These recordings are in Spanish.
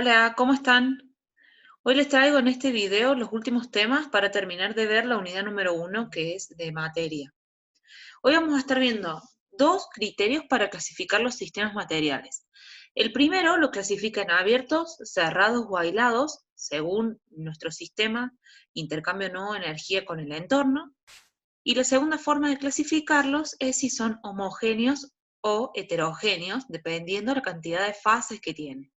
Hola, ¿cómo están? Hoy les traigo en este video los últimos temas para terminar de ver la unidad número 1, que es de materia. Hoy vamos a estar viendo dos criterios para clasificar los sistemas materiales. El primero lo clasifica en abiertos, cerrados o aislados, según nuestro sistema, intercambio o no energía con el entorno. Y la segunda forma de clasificarlos es si son homogéneos o heterogéneos, dependiendo de la cantidad de fases que tienen.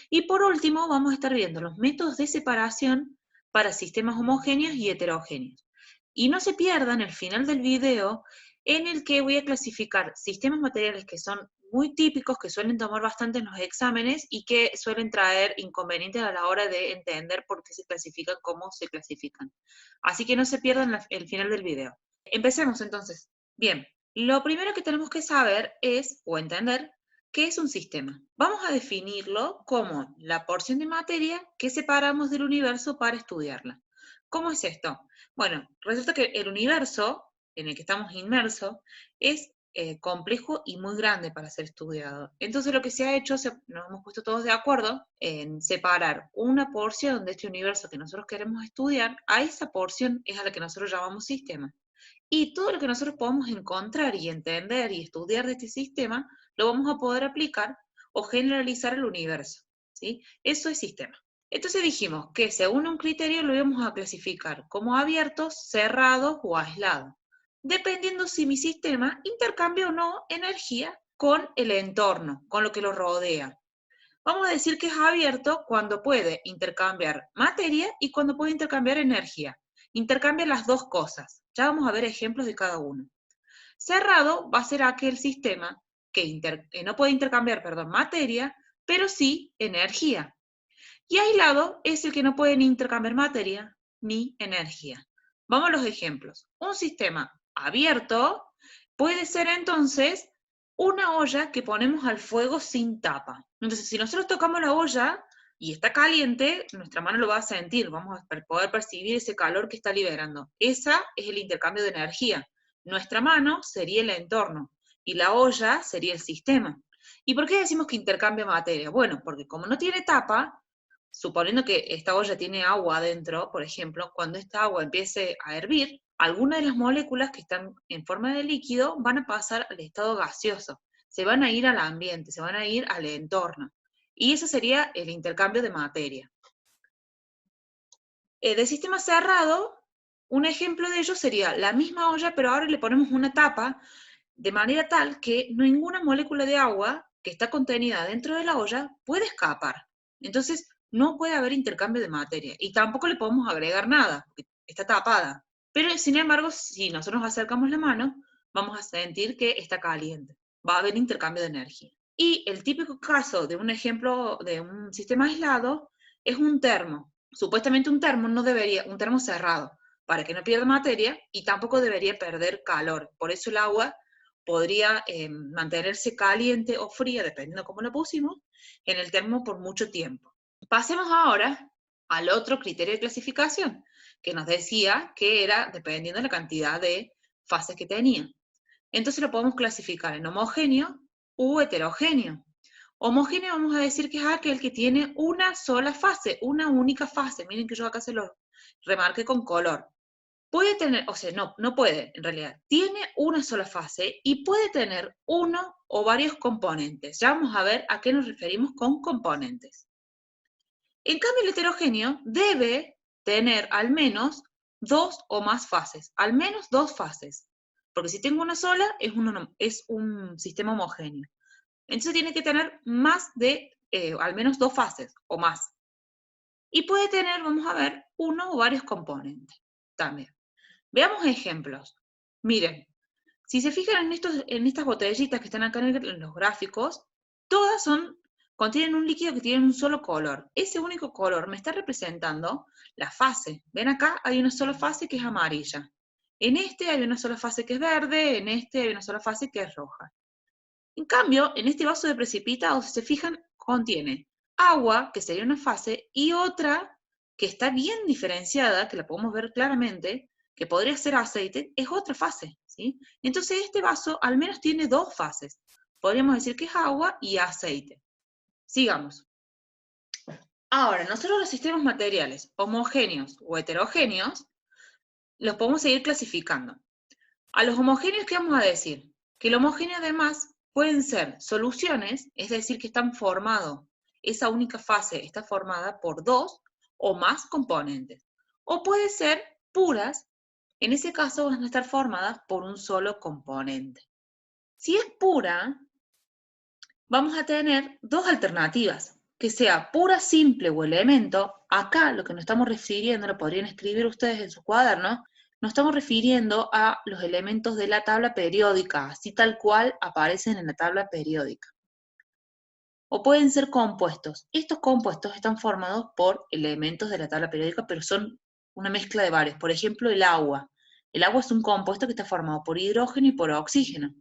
Y por último, vamos a estar viendo los métodos de separación para sistemas homogéneos y heterogéneos. Y no se pierdan el final del video en el que voy a clasificar sistemas materiales que son muy típicos, que suelen tomar bastante en los exámenes y que suelen traer inconvenientes a la hora de entender por qué se clasifican, cómo se clasifican. Así que no se pierdan el final del video. Empecemos entonces. Bien, lo primero que tenemos que saber es, o entender, ¿qué es un sistema? Vamos a definirlo como la porción de materia que separamos del universo para estudiarla. ¿Cómo es esto? Bueno, resulta que el universo en el que estamos inmersos es complejo y muy grande para ser estudiado. Entonces lo que se ha hecho, nos hemos puesto todos de acuerdo en separar una porción de este universo que nosotros queremos estudiar, a esa porción es a la que nosotros llamamos sistema. Y todo lo que nosotros podamos encontrar y entender y estudiar de este sistema, lo vamos a poder aplicar o generalizar al universo, ¿sí? Eso es sistema. Entonces dijimos que según un criterio lo íbamos a clasificar como abiertos, cerrados o aislados, dependiendo si mi sistema intercambia o no energía con el entorno, con lo que lo rodea. Vamos a decir que es abierto cuando puede intercambiar materia y cuando puede intercambiar energía. Intercambia las dos cosas. Ya vamos a ver ejemplos de cada uno. Cerrado va a ser aquel sistema que no puede intercambiar, materia, pero sí energía. Y aislado es el que no puede ni intercambiar materia ni energía. Vamos a los ejemplos. Un sistema abierto puede ser entonces una olla que ponemos al fuego sin tapa. Entonces, si nosotros tocamos la olla y está caliente, nuestra mano lo va a sentir, vamos a poder percibir ese calor que está liberando. Esa es el intercambio de energía. Nuestra mano sería el entorno y la olla sería el sistema. ¿Y por qué decimos que intercambia materia? Bueno, porque como no tiene tapa, suponiendo que esta olla tiene agua adentro, por ejemplo, cuando esta agua empiece a hervir, algunas de las moléculas que están en forma de líquido van a pasar al estado gaseoso, se van a ir al ambiente, se van a ir al entorno. Y ese sería el intercambio de materia. De sistema cerrado, un ejemplo de ello sería la misma olla, pero ahora le ponemos una tapa, de manera tal que ninguna molécula de agua que está contenida dentro de la olla puede escapar. Entonces, no puede haber intercambio de materia. Y tampoco le podemos agregar nada, porque está tapada. Pero, sin embargo, si nosotros nos acercamos la mano, vamos a sentir que está caliente. Va a haber intercambio de energía. Y el típico caso de un ejemplo de un sistema aislado es un termo. Supuestamente un termo no debería, un termo cerrado, para que no pierda materia y tampoco debería perder calor. Por eso el agua podría mantenerse caliente o fría, dependiendo de cómo lo pusimos, en el termo por mucho tiempo. Pasemos ahora al otro criterio de clasificación, que nos decía que era dependiendo de la cantidad de fases que tenía. Entonces lo podemos clasificar en homogéneo u heterogéneo. Homogéneo vamos a decir que es aquel que tiene una sola fase, una única fase. Miren que yo acá se lo remarqué con color. Puede tener, o sea, no puede, en realidad. Tiene una sola fase y puede tener uno o varios componentes. Ya vamos a ver a qué nos referimos con componentes. En cambio, el heterogéneo debe tener al menos dos o más fases, al menos dos fases. Porque si tengo una sola, es un sistema homogéneo. Entonces tiene que tener más de, al menos dos fases o más. Y puede tener, vamos a ver, uno o varios componentes también. Veamos ejemplos. Miren, si se fijan en estas botellitas que están acá en los gráficos, todas contienen un líquido que tiene un solo color. Ese único color me está representando la fase. Ven acá, hay una sola fase que es amarilla. En este hay una sola fase que es verde, en este hay una sola fase que es roja. En cambio, en este vaso de precipitado, si se fijan, contiene agua, que sería una fase, y otra que está bien diferenciada, que la podemos ver claramente, que podría ser aceite, es otra fase, ¿sí? Entonces este vaso al menos tiene dos fases. Podríamos decir que es agua y aceite. Sigamos. Ahora, nosotros los sistemas materiales homogéneos o heterogéneos los podemos seguir clasificando. A los homogéneos, ¿qué vamos a decir? Que el homogéneo además pueden ser soluciones, es decir, que están formados, esa única fase está formada por dos o más componentes. O puede ser puras, en ese caso van a estar formadas por un solo componente. Si es pura, vamos a tener dos alternativas, que sea pura, simple o elemento. Acá lo que nos estamos refiriendo, lo podrían escribir ustedes en su cuaderno, nos estamos refiriendo a los elementos de la tabla periódica, así tal cual aparecen en la tabla periódica. O pueden ser compuestos. Estos compuestos están formados por elementos de la tabla periódica, pero son una mezcla de varios. Por ejemplo, el agua. El agua es un compuesto que está formado por hidrógeno y por oxígeno.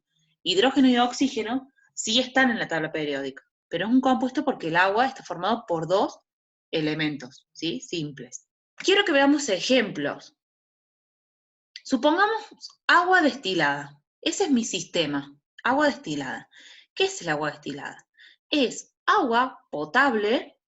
Hidrógeno y oxígeno sí están en la tabla periódica, pero es un compuesto porque el agua está formado por dos elementos, ¿sí? Simples. Quiero que veamos ejemplos. Supongamos agua destilada. Ese es mi sistema, agua destilada. ¿Qué es el agua destilada? Es agua potable,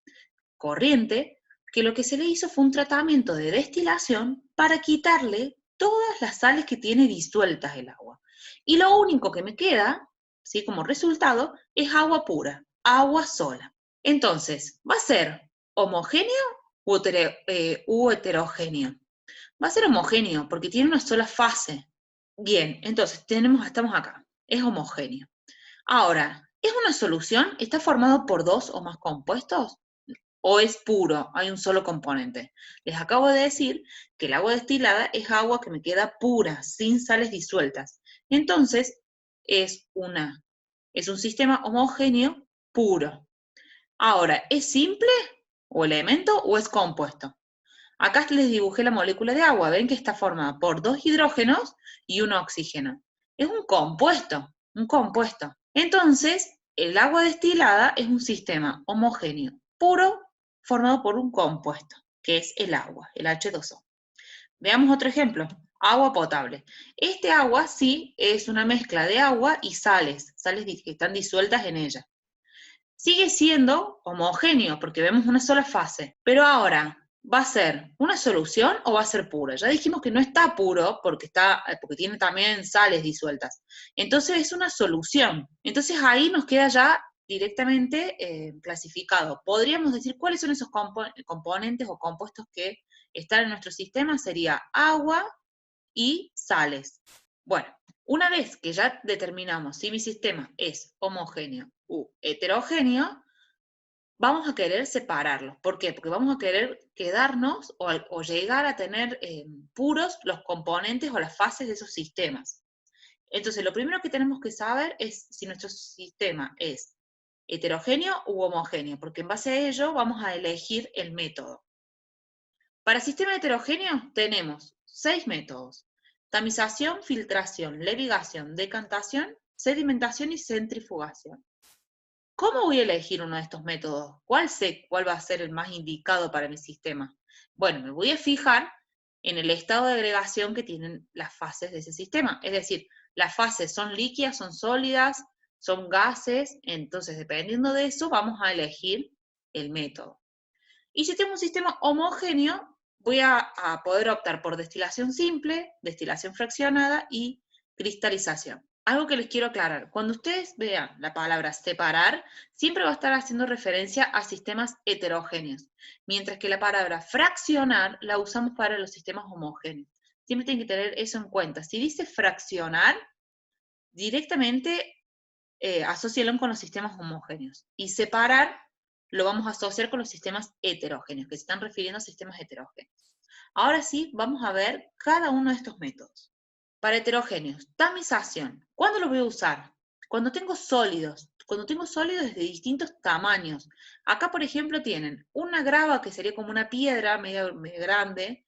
corriente, que lo que se le hizo fue un tratamiento de destilación para quitarle todas las sales que tiene disueltas el agua. Y lo único que me queda, ¿sí? Como resultado, es agua pura, agua sola. Entonces, ¿va a ser homogéneo u heterogéneo? Va a ser homogéneo porque tiene una sola fase. Bien, entonces estamos acá, es homogéneo. Ahora, ¿es una solución? ¿Está formado por dos o más compuestos? ¿O es puro? Hay un solo componente. Les acabo de decir que el agua destilada es agua que me queda pura, sin sales disueltas. Entonces, es un sistema homogéneo puro. Ahora, ¿es simple o elemento o es compuesto? Acá les dibujé la molécula de agua. Ven que está formada por dos hidrógenos y un oxígeno. Es un compuesto, un compuesto. Entonces, el agua destilada es un sistema homogéneo puro formado por un compuesto, que es el agua, el H2O. Veamos otro ejemplo. Agua potable. Este agua sí es una mezcla de agua y sales que están disueltas en ella. Sigue siendo homogéneo porque vemos una sola fase, pero ahora, ¿va a ser una solución o va a ser pura? Ya dijimos que no está puro porque tiene también sales disueltas. Entonces es una solución. Entonces ahí nos queda ya directamente clasificado. Podríamos decir cuáles son esos componentes o compuestos que están en nuestro sistema. Sería agua y sales. Bueno, una vez que ya determinamos si mi sistema es homogéneo u heterogéneo, vamos a querer separarlos. ¿Por qué? Porque vamos a querer quedarnos o llegar a tener puros los componentes o las fases de esos sistemas. Entonces, lo primero que tenemos que saber es si nuestro sistema es heterogéneo u homogéneo, porque en base a ello vamos a elegir el método. Para sistema heterogéneo tenemos 6 métodos: tamización, filtración, levigación, decantación, sedimentación y centrifugación. ¿Cómo voy a elegir uno de estos métodos? ¿Cuál va a ser el más indicado para mi sistema? Bueno, me voy a fijar en el estado de agregación que tienen las fases de ese sistema. Es decir, las fases son líquidas, son sólidas, son gases. Entonces, dependiendo de eso, vamos a elegir el método. Y si tengo un sistema homogéneo, voy a poder optar por destilación simple, destilación fraccionada y cristalización. Algo que les quiero aclarar: cuando ustedes vean la palabra separar, siempre va a estar haciendo referencia a sistemas heterogéneos, mientras que la palabra fraccionar la usamos para los sistemas homogéneos. Siempre tienen que tener eso en cuenta. Si dice fraccionar, directamente asócialo con los sistemas homogéneos. Y separar lo vamos a asociar con los sistemas heterogéneos, que se están refiriendo a sistemas heterogéneos. Ahora sí, vamos a ver cada uno de estos métodos. Para heterogéneos, tamización. ¿Cuándo lo voy a usar? Cuando tengo sólidos de distintos tamaños. Acá, por ejemplo, tienen una grava que sería como una piedra media grande.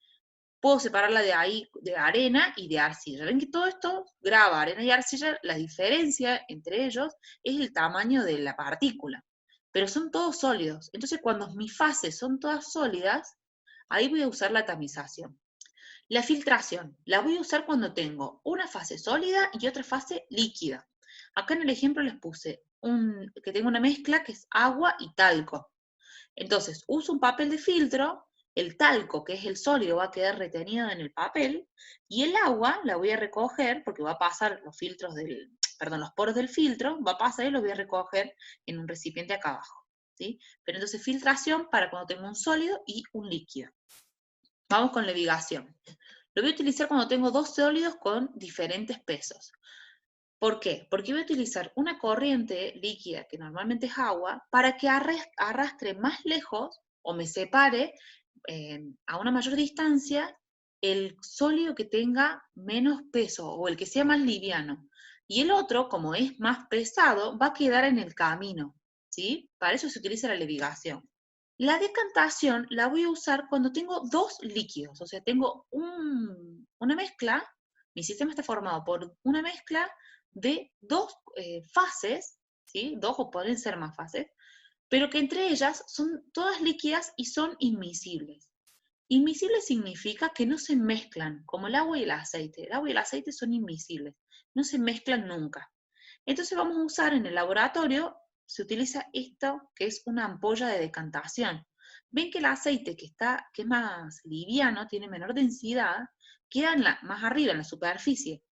Puedo separarla de ahí, de arena y de arcilla. Ven que todo esto, grava, arena y arcilla, la diferencia entre ellos es el tamaño de la partícula. Pero son todos sólidos. Entonces, cuando mis fases son todas sólidas, ahí voy a usar la tamización. La filtración la voy a usar cuando tengo una fase sólida y otra fase líquida. Acá en el ejemplo les puse que tengo una mezcla que es agua y talco. Entonces, uso un papel de filtro, el talco, que es el sólido, va a quedar retenido en el papel, y el agua la voy a recoger, porque va a pasar los filtros los poros del filtro, va a pasar y lo voy a recoger en un recipiente acá abajo, ¿sí? Pero entonces filtración para cuando tengo un sólido y un líquido. Vamos con la ligación. Lo voy a utilizar cuando tengo dos sólidos con diferentes pesos. ¿Por qué? Porque voy a utilizar una corriente líquida, que normalmente es agua, para que arrastre más lejos o me separe a una mayor distancia el sólido que tenga menos peso o el que sea más liviano. Y el otro, como es más pesado, va a quedar en el camino, ¿sí? Para eso se utiliza la levigación. La decantación la voy a usar cuando tengo dos líquidos, o sea, tengo una mezcla, mi sistema está formado por una mezcla de dos fases, ¿sí? Dos o pueden ser más fases, pero que entre ellas son todas líquidas y son inmiscibles. Inmiscible significa que no se mezclan, como el agua y el aceite. El agua y el aceite son inmiscibles, no se mezclan nunca. Entonces vamos a usar en el laboratorio, se utiliza esto que es una ampolla de decantación. Ven que el aceite que es más liviano, tiene menor densidad, queda más arriba, en la superficie,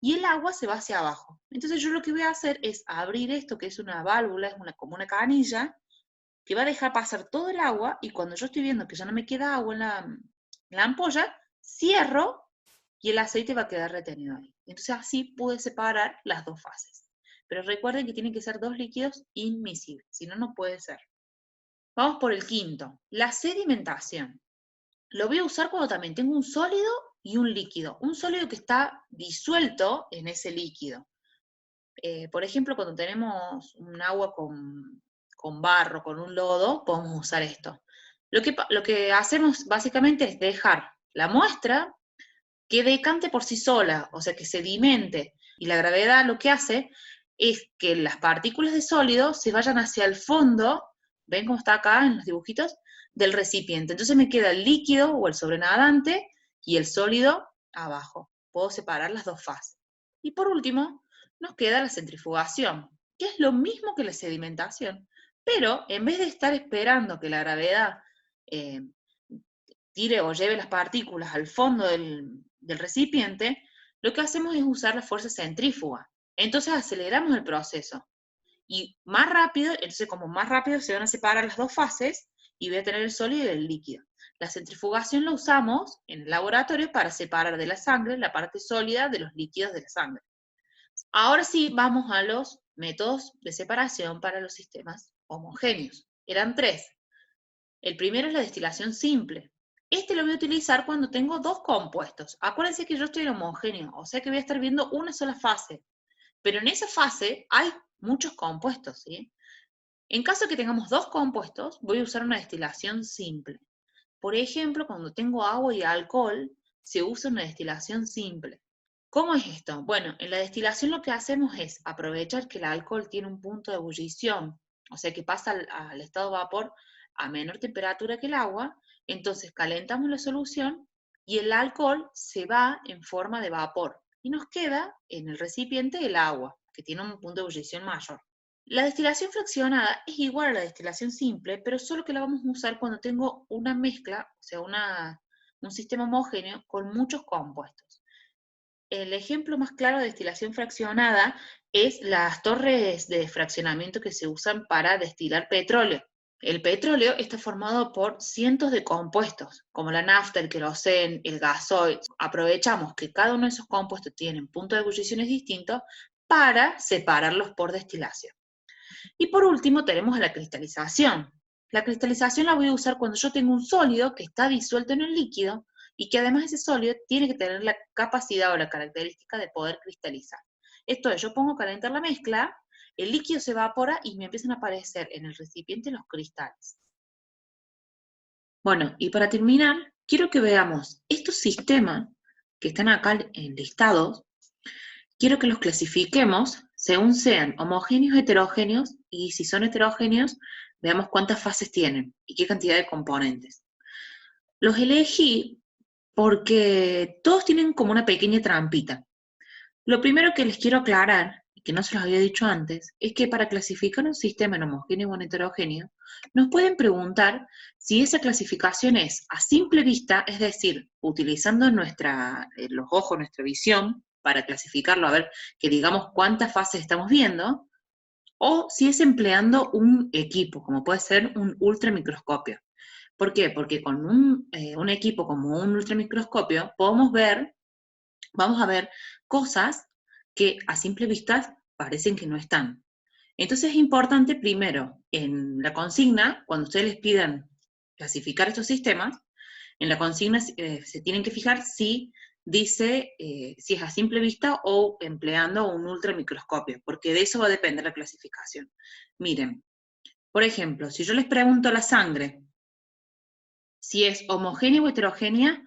y el agua se va hacia abajo. Entonces yo lo que voy a hacer es abrir esto, que es una válvula, es como una canilla, que va a dejar pasar todo el agua, y cuando yo estoy viendo que ya no me queda agua en la ampolla, cierro y el aceite va a quedar retenido ahí. Entonces así pude separar las dos fases. Pero recuerden que tienen que ser dos líquidos inmiscibles, si no, no puede ser. Vamos por el quinto, la sedimentación. Lo voy a usar cuando también tengo un sólido y un líquido. Un sólido que está disuelto en ese líquido. Por ejemplo, cuando tenemos un agua con barro, con un lodo, podemos usar esto. Lo que hacemos básicamente es dejar la muestra que decante por sí sola, o sea, que sedimente. Y la gravedad lo que hace es que las partículas de sólido se vayan hacia el fondo, ¿ven cómo está acá en los dibujitos? Del recipiente. Entonces me queda el líquido o el sobrenadante y el sólido abajo. Puedo separar las dos fases. Y por último, nos queda la centrifugación, que es lo mismo que la sedimentación, pero en vez de estar esperando que la gravedad tire o lleve las partículas al fondo del recipiente, lo que hacemos es usar la fuerza centrífuga. Entonces aceleramos el proceso. Y más rápido, entonces como más rápido se van a separar las dos fases y voy a tener el sólido y el líquido. La centrifugación la usamos en el laboratorio para separar de la sangre la parte sólida de los líquidos de la sangre. Ahora sí, vamos a los métodos de separación para los sistemas homogéneos. Eran tres. El primero es la destilación simple. Este lo voy a utilizar cuando tengo dos compuestos. Acuérdense que yo estoy en homogéneo, o sea que voy a estar viendo una sola fase. Pero en esa fase hay muchos compuestos, ¿sí? En caso de que tengamos dos compuestos, voy a usar una destilación simple. Por ejemplo, cuando tengo agua y alcohol, se usa una destilación simple. ¿Cómo es esto? Bueno, en la destilación lo que hacemos es aprovechar que el alcohol tiene un punto de ebullición, o sea que pasa al estado de vapor a menor temperatura que el agua, entonces calentamos la solución y el alcohol se va en forma de vapor y nos queda en el recipiente el agua, que tiene un punto de ebullición mayor. La destilación fraccionada es igual a la destilación simple, pero solo que la vamos a usar cuando tengo una mezcla, o sea, un sistema homogéneo con muchos compuestos. El ejemplo más claro de destilación fraccionada es las torres de fraccionamiento que se usan para destilar petróleo. El petróleo está formado por cientos de compuestos, como la nafta, el queroseno, el gasoil. Aprovechamos que cada uno de esos compuestos tienen puntos de ebullición distintos para separarlos por destilación. Y por último tenemos la cristalización. La cristalización la voy a usar cuando yo tengo un sólido que está disuelto en el líquido y que además ese sólido tiene que tener la capacidad o la característica de poder cristalizar. Esto es, yo pongo a calentar la mezcla, el líquido se evapora y me empiezan a aparecer en el recipiente los cristales. Bueno, y para terminar, quiero que veamos estos sistemas que están acá listados, quiero que los clasifiquemos según sean homogéneos, heterogéneos, y si son heterogéneos, veamos cuántas fases tienen y qué cantidad de componentes. Los elegí porque todos tienen como una pequeña trampita. Lo primero que les quiero aclarar, y que no se los había dicho antes, es que para clasificar un sistema en homogéneo o en heterogéneo, nos pueden preguntar si esa clasificación es a simple vista, es decir, utilizando los ojos, nuestra visión, para clasificarlo, a ver que digamos cuántas fases estamos viendo, o si es empleando un equipo, como puede ser un ultramicroscopio. ¿Por qué? Porque con un equipo como un ultramicroscopio vamos a ver cosas que a simple vista parecen que no están. Entonces es importante primero, en la consigna, cuando ustedes les pidan clasificar estos sistemas, en la consigna se tienen que fijar si dice si es a simple vista o empleando un ultramicroscopio, porque de eso va a depender la clasificación. Miren, por ejemplo, si yo les pregunto a la sangre si es homogénea o heterogénea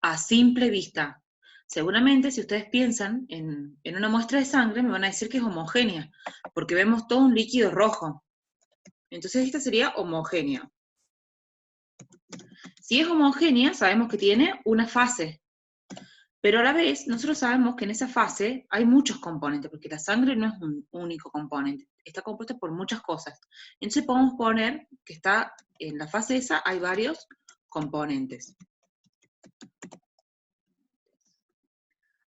a simple vista, seguramente si ustedes piensan en una muestra de sangre me van a decir que es homogénea, porque vemos todo un líquido rojo. Entonces esta sería homogénea. Si es homogénea, sabemos que tiene una fase, pero a la vez nosotros sabemos que en esa fase hay muchos componentes, porque la sangre no es un único componente, está compuesta por muchas cosas. Entonces podemos poner que está en la fase esa hay varios componentes.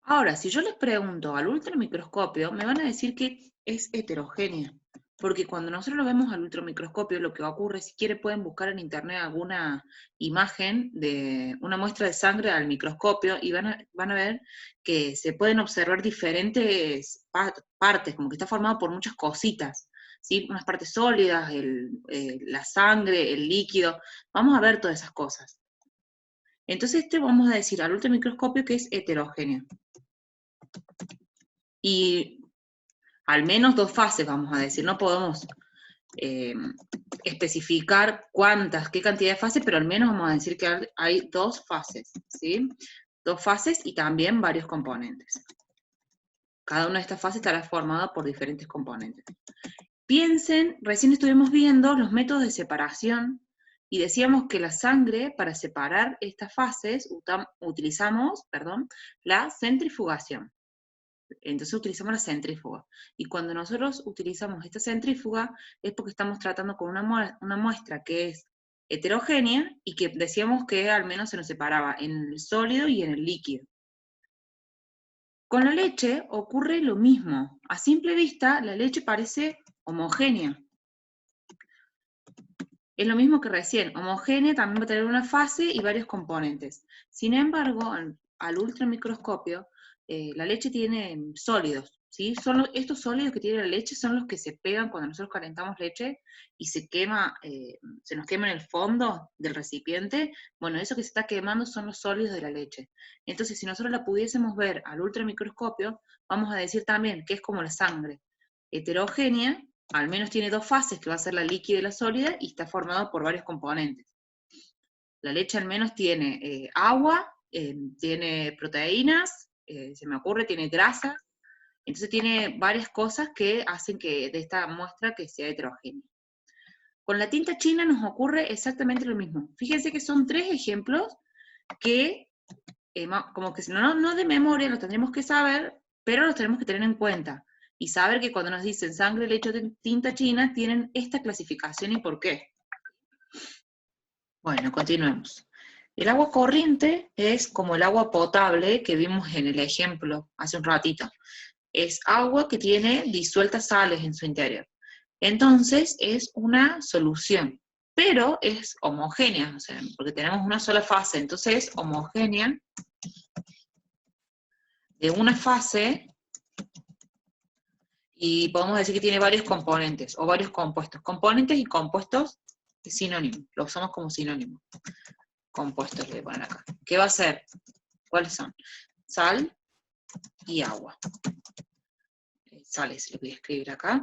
Ahora, si yo les pregunto al ultramicroscopio, me van a decir que es heterogénea, porque cuando nosotros lo vemos al ultramicroscopio, lo que ocurre, si quieren pueden buscar en internet alguna imagen de una muestra de sangre al microscopio y van a ver que se pueden observar diferentes partes, como que está formado por muchas cositas, ¿sí? Unas partes sólidas, la sangre, el líquido, vamos a ver todas esas cosas. Entonces vamos a decir al ultramicroscopio que es heterogénea. Y al menos 2 fases, vamos a decir, no podemos especificar qué cantidad de fases, pero al menos vamos a decir que hay 2 fases, ¿sí? 2 fases y también varios componentes. Cada una de estas fases estará formada por diferentes componentes. Piensen, recién estuvimos viendo los métodos de separación y decíamos que la sangre, para separar estas fases, utilizamos la centrifugación. Entonces utilizamos la centrífuga. Y cuando nosotros utilizamos esta centrífuga es porque estamos tratando con una muestra que es heterogénea y que decíamos que al menos se nos separaba en el sólido y en el líquido. Con la leche ocurre lo mismo. A simple vista, la leche parece homogénea. Es lo mismo que recién. Homogénea también va a tener una fase y varios componentes. Sin embargo, al ultramicroscopio, la leche tiene sólidos, ¿sí? Estos sólidos que tiene la leche son los que se pegan cuando nosotros calentamos leche y se nos quema en el fondo del recipiente. Bueno, eso que se está quemando son los sólidos de la leche. Entonces, si nosotros la pudiésemos ver al ultramicroscopio, vamos a decir también que es como la sangre, heterogénea, al menos tiene 2 fases, que va a ser la líquida y la sólida, y está formado por varios componentes. La leche al menos tiene agua, tiene proteínas, se me ocurre, tiene grasas, entonces tiene varias cosas que hacen que de esta muestra que sea heterogénea. Con la tinta china nos ocurre exactamente lo mismo. Fíjense que son 3 ejemplos que, como que no de memoria, los tendremos que saber, pero los tenemos que tener en cuenta. Y saber que cuando nos dicen sangre, leche o tinta china, tienen esta clasificación y por qué. Bueno, continuemos. El agua corriente es como el agua potable que vimos en el ejemplo hace un ratito. Es agua que tiene disueltas sales en su interior. Entonces es una solución, pero es homogénea, o sea, porque tenemos una sola fase, entonces es homogénea de una fase y podemos decir que tiene varios componentes o varios compuestos. Componentes y compuestos es sinónimo, lo usamos como sinónimo. Compuestos le voy a poner acá. ¿Qué va a ser? ¿Cuáles son? Sal y agua. Sales, le voy a escribir acá.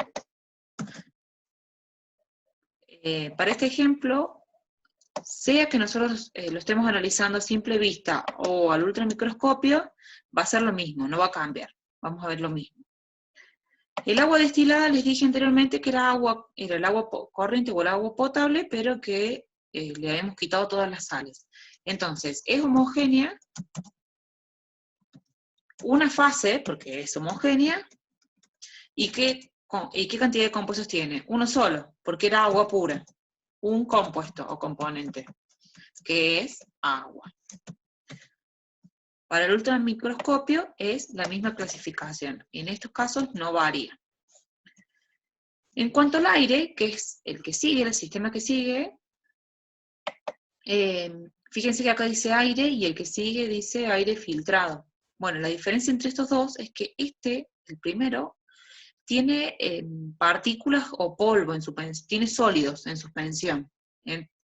Para este ejemplo, sea que nosotros lo estemos analizando a simple vista o al ultramicroscopio, va a ser lo mismo, no va a cambiar. Vamos a ver lo mismo. El agua destilada, les dije anteriormente que era el agua corriente o el agua potable, pero que le habíamos quitado todas las sales. Entonces, es homogénea, una fase, porque es homogénea, ¿y qué cantidad de compuestos tiene? Uno solo, porque era agua pura. un compuesto o componente, que es agua. Para el ultramicroscopio es la misma clasificación. En estos casos no varía. En cuanto al aire, que es el que sigue, el sistema que sigue, fíjense que acá dice aire y el que sigue dice aire filtrado. Bueno, la diferencia entre estos dos es que el primero, tiene partículas o polvo en suspensión, tiene sólidos en suspensión.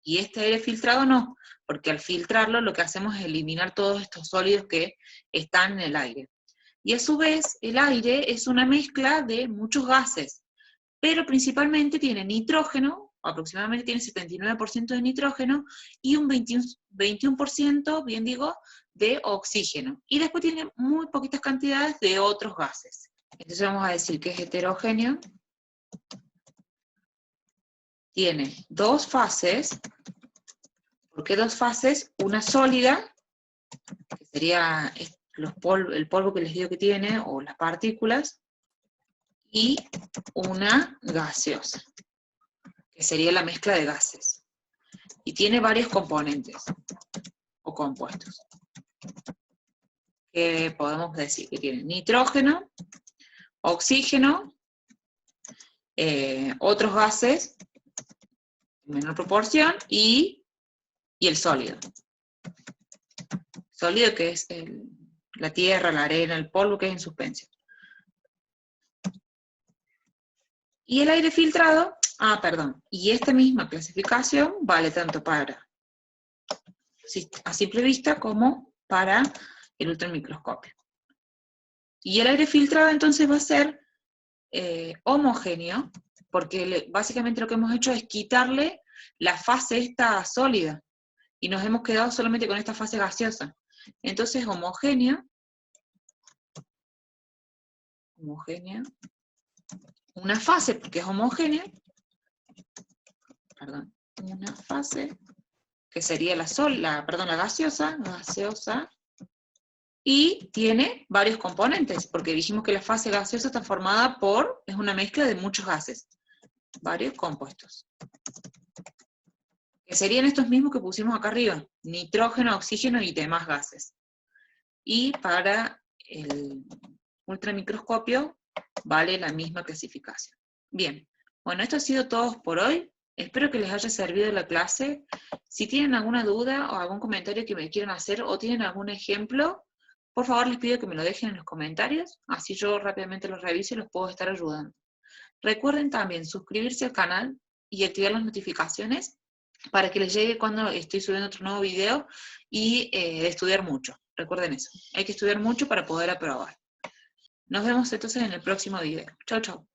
Y este aire filtrado no, porque al filtrarlo lo que hacemos es eliminar todos estos sólidos que están en el aire. Y a su vez, el aire es una mezcla de muchos gases, pero principalmente tiene nitrógeno, aproximadamente tiene 79% de nitrógeno, y un 21%, bien digo, de oxígeno. Y después tiene muy poquitas cantidades de otros gases. Entonces vamos a decir que es heterogéneo, tiene dos fases. ¿Por qué dos fases? Una sólida, que sería el polvo que les digo que tiene, o las partículas, y una gaseosa, que sería la mezcla de gases. Y tiene varios componentes, o compuestos, que podemos decir que tiene nitrógeno, oxígeno, otros gases, en menor proporción, y el sólido. Sólido que es la tierra, la arena, el polvo que es en suspensión. Y el aire filtrado, y esta misma clasificación vale tanto para a simple vista como para el ultramicroscopio. Y el aire filtrado entonces va a ser homogéneo, porque básicamente lo que hemos hecho es quitarle la fase esta sólida, y nos hemos quedado solamente con esta fase gaseosa. Entonces homogénea, una fase, porque es homogénea, una fase, que sería la gaseosa, y tiene varios componentes, porque dijimos que la fase gaseosa está formada es una mezcla de muchos gases, varios compuestos, que serían estos mismos que pusimos acá arriba, nitrógeno, oxígeno y demás gases. Y para el ultramicroscopio vale la misma clasificación. Bien, bueno, esto ha sido todo por hoy. Espero que les haya servido la clase. Si tienen alguna duda o algún comentario que me quieran hacer o tienen algún ejemplo, por favor les pido que me lo dejen en los comentarios, así yo rápidamente los reviso y los puedo estar ayudando. Recuerden también suscribirse al canal y activar las notificaciones para que les llegue cuando estoy subiendo otro nuevo video y estudiar mucho. Recuerden eso, hay que estudiar mucho para poder aprobar. Nos vemos entonces en el próximo video. Chau, chau.